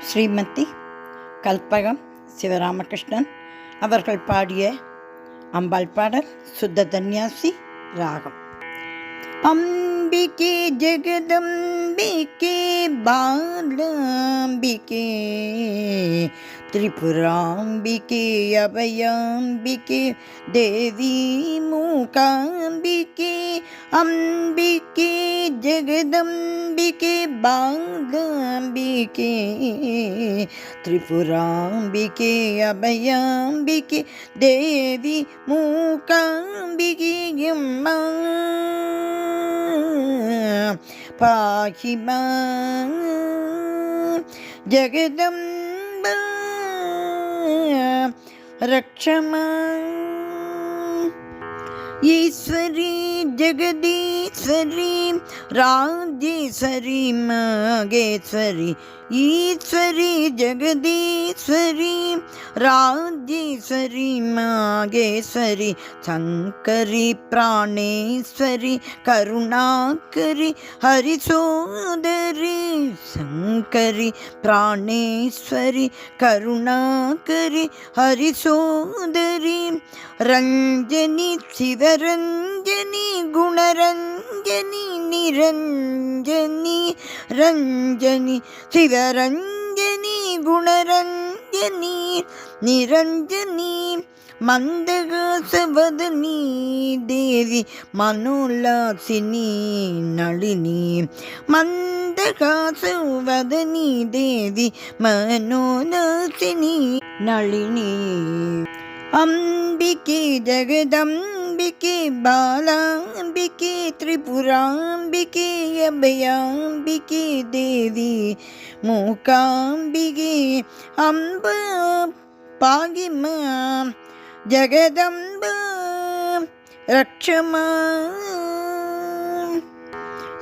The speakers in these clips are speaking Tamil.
ஸ்ரீமதி கல்பகம் சிவராமகிருஷ்ணன் அவர்கள் பாடிய அம்பாள் பாடல் சுத்த தன்யாசி ராகம். அம்பிகே ஜெகதம்பிகே பாலாம்பிகே திரிபுராம்பிகே அபயாம்பிகே தேவி மூகாம்பிகே அம்பிகே ஜெகதம்பிகே பாலாம்பிகே திரிபுராம்பிகே அபயாம்பிகே தேவி மூகாம்பிகே அம்மா பாஹி மாம் ஜெகதம்பா ரக்ஷமா. ஈஸ்வரி ஜெகதீஸ்வரி ராஜேஸ்வரி மகேஸ்வரி ஈஸ்வரி ஜெகதீஸ்வரி ராஜேஸ்வரி மகேஸ்வரி சங்கரி பிராணேஸ்வரி கருணாகரி ஹரிசோதரி சங்கரி பிராணேஸ்வரி கருணாகரி ஹரிசோதரி ரஞ்சனி சிவரஞ்சனி குணரஞ்சனி நிரஞ்சனி ரஞ்சனி சிவரஞ்சனி குணரஞ்சனி நிரஞ்சனி மந்தகாசவதனி தேவி மனோலாசினி நளினி மந்தகாசவதனி தேவி மனோலாசினி நளினி. அம்பிகே ஜெகதம்பிகே பாலாம்பிகே திரிபுராம்பிகே அபயாம்பிகே தேவி மூகாம்பிகே அம்ப பாகிமா ஜெகதம்ப ரக்ஷமா.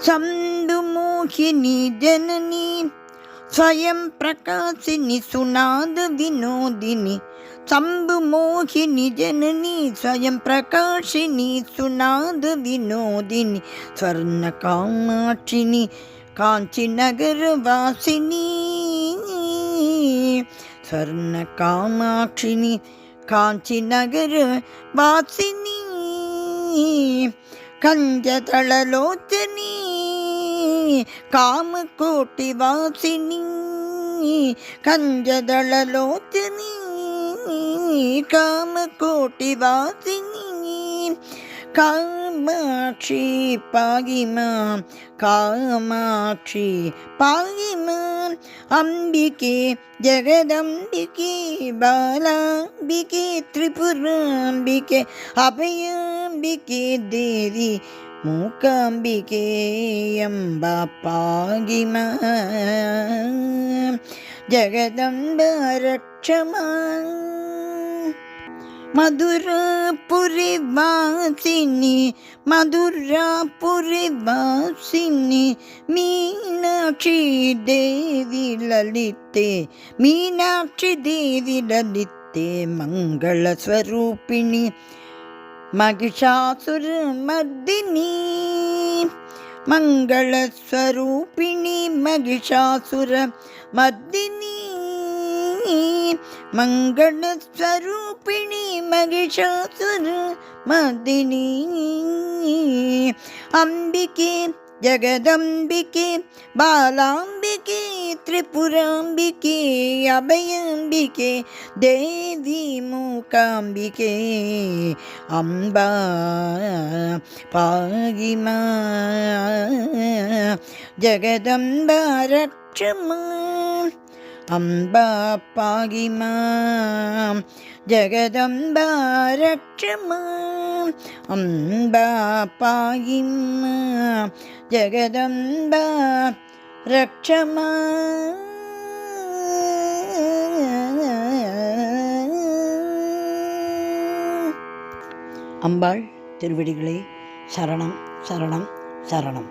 சந்து மோகினி ஜனனி ஸ்வயம் பிரகாசினி சுநாத வினோதினி சம்பு மோகினி ஜனனி ஸ்வயம் பிரகாஷினி சுநாத வினோதினி ஸ்வர்ண காமாட்சினி காஞ்சி நகர வாசினி ஸ்வர்ண காமாட்சினி காஞ்சி நகர வாசினி கஞ்சதளலோச்சனி காமகோட்டி வாசினி கஞ்சதளலோச்சனி காமகோட்டி வாசினி காமாட்சி பாகிமாம் காமாட்சி பாகிமாம். அம்பிகே ஜெகதம்பிகே பாலாம்பிகே திரிபுராம்பிகே அபயாம்பிகே தேவி மூகாம்பிகே அம்பா பாகிமாம் ஜெகதம்ப ரக்ஷமா. மதுராபுரி வாசினி மதுராபுரி வாசினி மீனாட்சி தேவி லலிதே மீனாட்சி தேவி லலிதே மங்களஸ்வரூபிணி மகிஷாசுர மர்தினி மங்களஸ்வரூபிணி மகிஷாசுர மர்தினி மங்களஸ்வரூபிணி மகிஷாசுர மர்தினி. அம்பிகே ஜெகதம்பிகே பாலாம்பிகே திரிபுராம்பிகே அபயாம்பிகே தேவி மூகாம்பிகே அம்பா பாகிமா ஜெகதம்ப ரக்ஷமா. அம்பா பாகிமாம் ஜெகதம்ப ரக்ஷமா அம்பா பாகிமாம் ஜெகதம்ப ரக்ஷமா. அம்பாள் திருவடிகளே சரணம் சரணம் சரணம்.